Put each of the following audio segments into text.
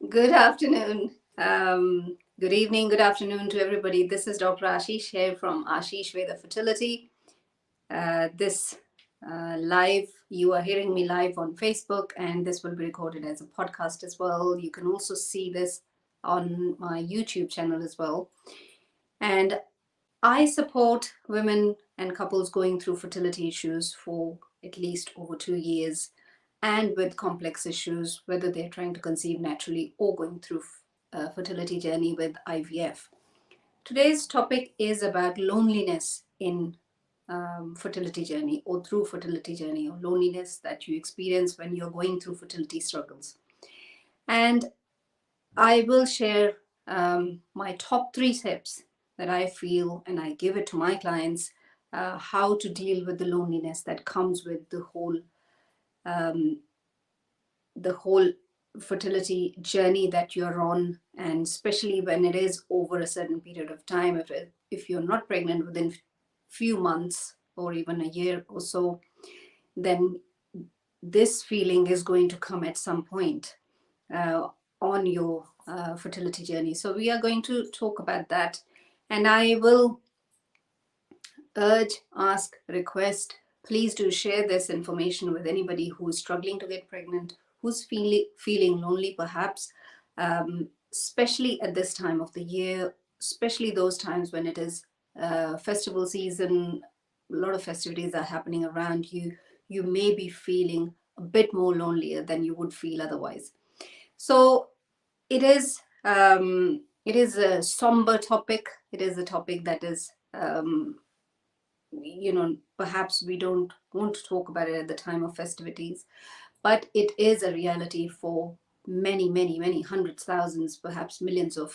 Good afternoon. Good evening, good afternoon to everybody. This is Dr. Ashish here from Ashish Veda Fertility. This live, you are hearing me live on Facebook, and this will be recorded as a podcast as well. You can also see this on my YouTube channel as well. And I support women and couples going through fertility issues for at least over 2 years and with complex issues, whether they're trying to conceive naturally or going through a fertility journey with IVF. Today's topic is about loneliness in fertility journey or through fertility journey, or loneliness that you experience when you're going through fertility struggles. And I will share my top 3 tips that I feel, and I give it to my clients, how to deal with the loneliness that comes with um, the whole fertility journey that you're on, and especially when it is over a certain period of time. If you're not pregnant within few months or even a year or so, then this feeling is going to come at some point uh, on your fertility journey. So we are going to talk about that, and I will urge, ask, request, please do share this information with anybody who is struggling to get pregnant, who's feeling lonely perhaps, especially at this time of the year, especially those times when it is festival season, a lot of festivities are happening around you. You may be feeling a bit more lonelier than you would feel otherwise. So it is a somber topic. It is a topic that is perhaps we don't want to talk about it at the time of festivities, but it is a reality for many, many, many hundreds, thousands, perhaps millions of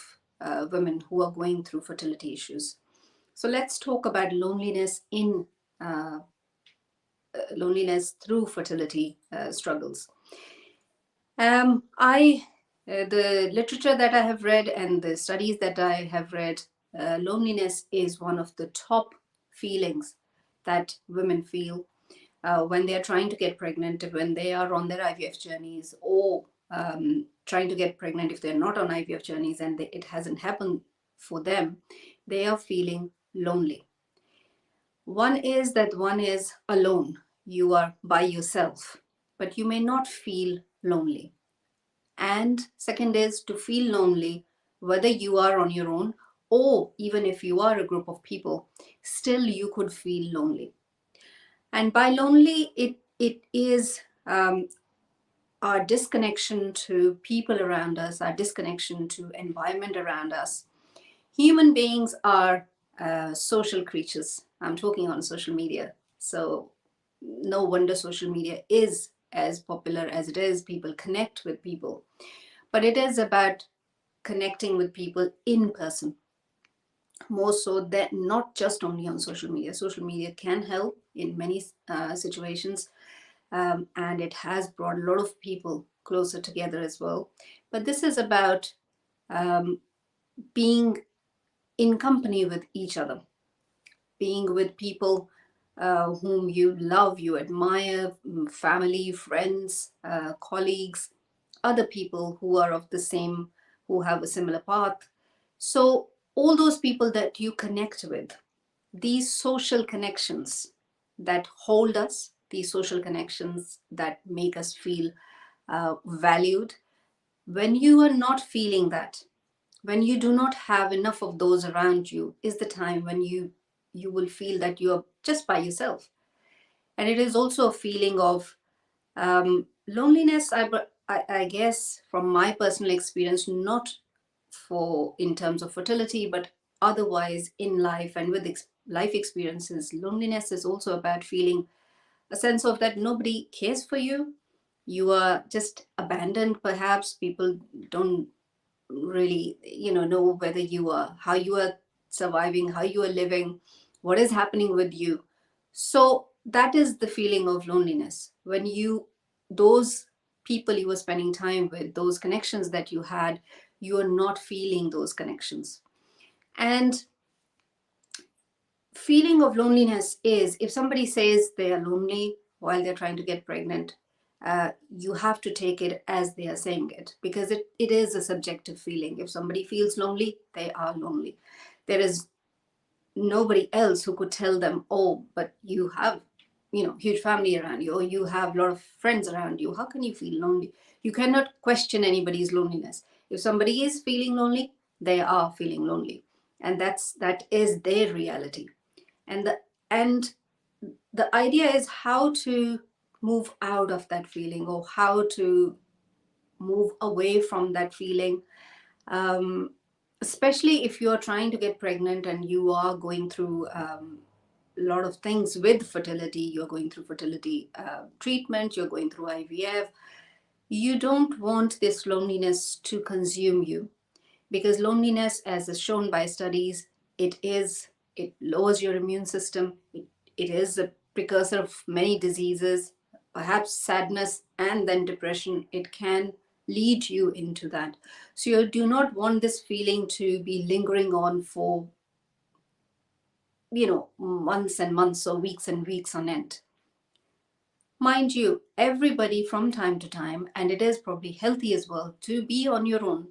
women who are going through fertility issues. So let's talk about loneliness in loneliness through fertility struggles. I The literature that I have read and the studies that I have read, loneliness is one of the top feelings that women feel when they are trying to get pregnant, when they are on their IVF journeys, or trying to get pregnant if they're not on IVF journeys and it hasn't happened for them. They are feeling lonely. One is alone. You are by yourself, but you may not feel lonely. And second is to feel lonely, whether you are on your own or even if you are a group of people, still you could feel lonely. And by lonely, it is our disconnection to people around us, our disconnection to environment around us. Human beings are social creatures. I'm talking on social media. So no wonder social media is as popular as it is. People connect with people. But it is about connecting with people in person, more so that not just only on social media. Social media can help in many situations, and it has brought a lot of people closer together as well. But this is about um, being in company with each other, being with people whom you love, you admire, family, friends, colleagues, other people who are of the same, who have a similar path. So, all those people that you connect with, these social connections that hold us, these social connections that make us feel valued, when you are not feeling that, when you do not have enough of those around you, is the time when you will feel that you are just by yourself. And it is also a feeling of loneliness. I guess from my personal experience, not for in terms of fertility, but otherwise in life and with life experiences, loneliness is also about feeling a sense of that nobody cares for you. You are just abandoned. Perhaps people don't really know whether you are, how you are surviving, how you are living, what is happening with you. So that is the feeling of loneliness when you, those people you were spending time with, those connections that you had, you are not feeling those connections. And feeling of loneliness is if somebody says they are lonely while they're trying to get pregnant, You have to take it as they are saying it, because it is a subjective feeling. If somebody feels lonely, they are lonely. There is nobody else who could tell them, oh, but you have, huge family around you, or you have a lot of friends around you, how can you feel lonely? You cannot question anybody's loneliness. If somebody is feeling lonely, they are feeling lonely, and that is their reality. And the and the idea is how to move out of that feeling, or how to move away from that feeling. um, Especially if you're trying to get pregnant and you are going through a lot of things with fertility. You're going through fertility treatment, you're going through IVF. You don't want this loneliness to consume you, because loneliness, as is shown by studies, it lowers your immune system. It is a precursor of many diseases, perhaps sadness and then depression. It can lead you into that. So you do not want this feeling to be lingering on for, months and months, or weeks and weeks on end. Mind you, everybody from time to time, and it is probably healthy as well, to be on your own,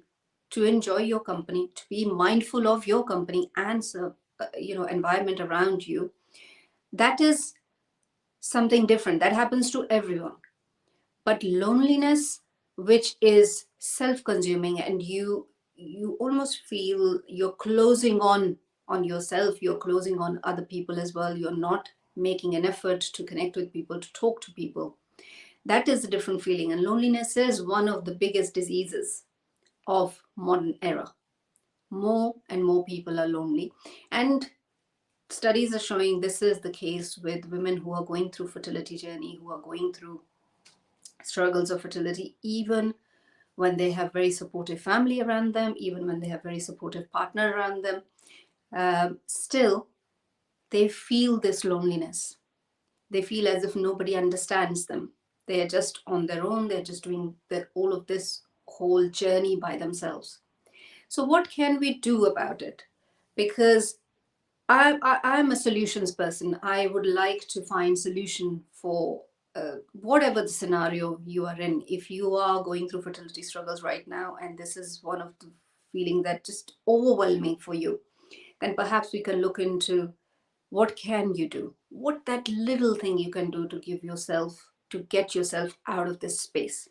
to enjoy your company, to be mindful of your company and environment around you. That is something different. That happens to everyone. But loneliness, which is self-consuming, and you almost feel you're closing on yourself, you're closing on other people as well. You're not making an effort to connect with people, to talk to people. That is a different feeling. And loneliness is one of the biggest diseases of modern era. More and more people are lonely. And studies are showing this is the case with women who are going through fertility journey, who are going through struggles of fertility, even when they have very supportive family around them, even when they have very supportive partner around them. Still, they feel this loneliness. They feel as if nobody understands them. They are just on their own. They're just doing all of this whole journey by themselves. So, what can we do about it? Because I'm a solutions person. I would like to find solution for whatever the scenario you are in. If you are going through fertility struggles right now, and this is one of the feeling that just overwhelming for you, then perhaps we can look into what can you do, what that little thing you can do to give yourself, to get yourself out of this space.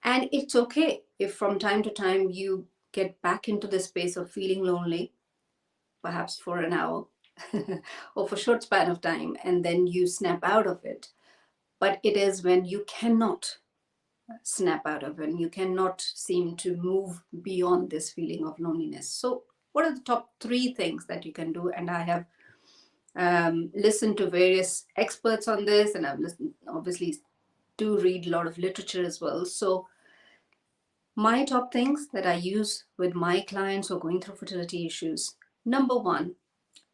And it's okay if from time to time you get back into the space of feeling lonely, perhaps for an hour or for a short span of time, and then you snap out of it. But it is when you cannot snap out of it, and you cannot seem to move beyond this feeling of loneliness. So what are the top 3 things that you can do? And I have listened to various experts on this, and I've listened, obviously, do read a lot of literature as well. So my top things that I use with my clients who are going through fertility issues: number 1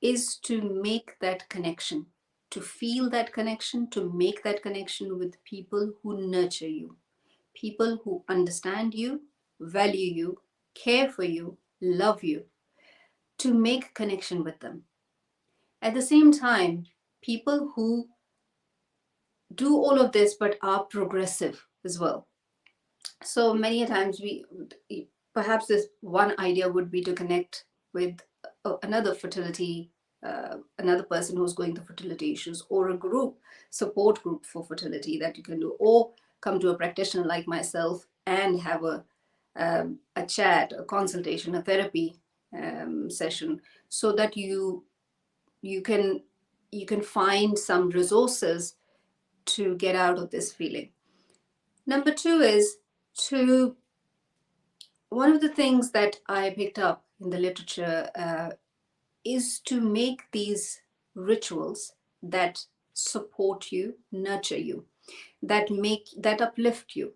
is to make that connection, to feel that connection, to make that connection with people who nurture you, people who understand you, value you, care for you, love you, to make connection with them. At the same time, people who do all of this but are progressive as well. So many a times we, perhaps this one idea would be to connect with another fertility, another person who's going through fertility issues, or a group, support group for fertility that you can do, or come to a practitioner like myself and have a chat, a consultation, a therapy session, so that you can you can find some resources to get out of this feeling. Number 2 is to, one of the things that I picked up in the literature is to make these rituals that support you, nurture you, that uplift you.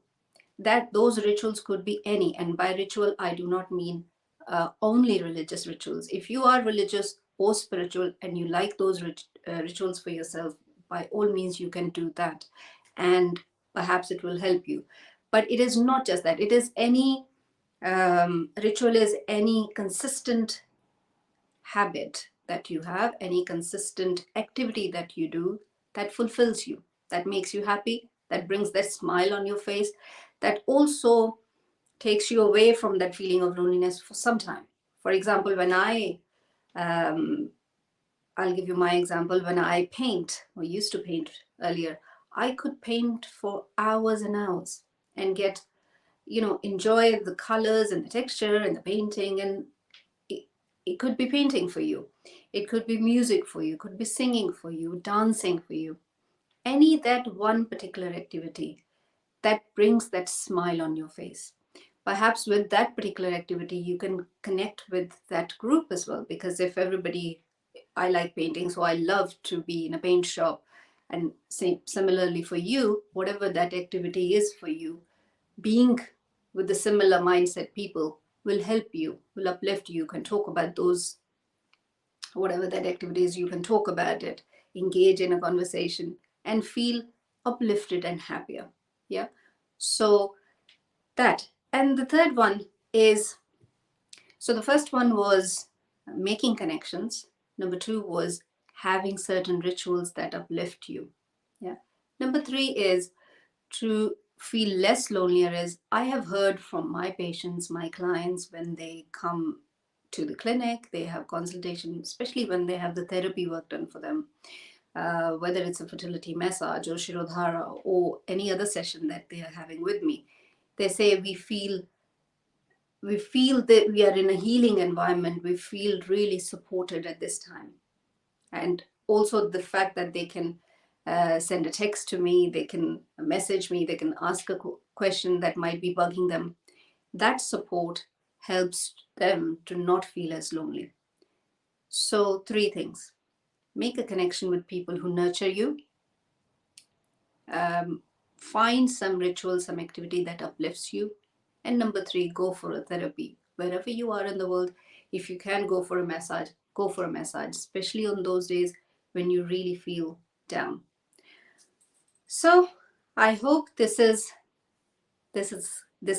That those rituals could be any, and by ritual I do not mean only religious rituals. If you are religious or spiritual and you like those rituals for yourself, by all means you can do that, and perhaps it will help you. But it is not just that. It is any ritual is any consistent habit that you have, any consistent activity that you do that fulfills you, that makes you happy, that brings that smile on your face, that also takes you away from that feeling of loneliness for some time. For example, when um, I'll give you my example. When I paint, or used to paint earlier, I could paint for hours and hours and get, enjoy the colors and the texture and the painting. And it, it could be painting for you. It could be music for you. It could be singing for you, dancing for you. Any that one particular activity that brings that smile on your face. Perhaps with that particular activity, you can connect with that group as well. Because if everybody, I like painting, so I love to be in a paint shop. And similarly for you, whatever that activity is for you, being with the similar mindset people will help you, will uplift you. You can talk about those, whatever that activity is, you can talk about it, engage in a conversation, and feel uplifted and happier. Yeah. So that. And the third one is, so the first one was making connections. Number two was having certain rituals that uplift you. Yeah. Number three is to feel less lonelier. Is I have heard from my patients, my clients, when they come to the clinic, they have consultation, especially when they have the therapy work done for them, whether it's a fertility massage or Shirodhara or any other session that they are having with me. They say we feel that we are in a healing environment. We feel really supported at this time. And also the fact that they can send a text to me, they can message me, they can ask a question that might be bugging them. That support helps them to not feel as lonely. So, three things: make a connection with people who nurture you, um, find some ritual, some activity that uplifts you, and number three, go for a therapy. Wherever you are in the world, if you can go for a massage, go for a massage, especially on those days when you really feel down. So I hope this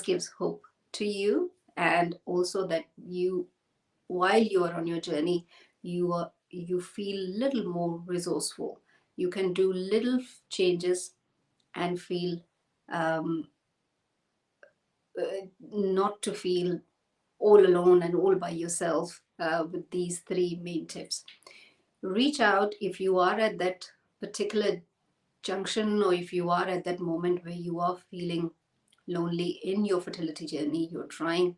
gives hope to you, and also that you, while you are on your journey, you feel a little more resourceful. You can do little changes and feel um, not to feel all alone and all by yourself, with these three main tips. Reach out if you are at that particular junction, or if you are at that moment where you are feeling lonely in your fertility journey. You're trying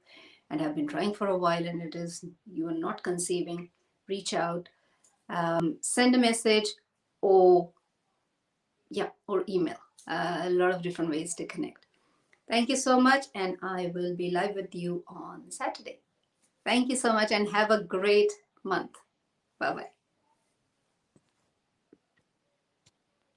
and have been trying for a while, and it is, you are not conceiving. Reach out, send a message, or yeah, or email. A lot of different ways to connect. Thank you so much, and I will be live with you on Saturday. Thank you so much, and have a great month. Bye bye.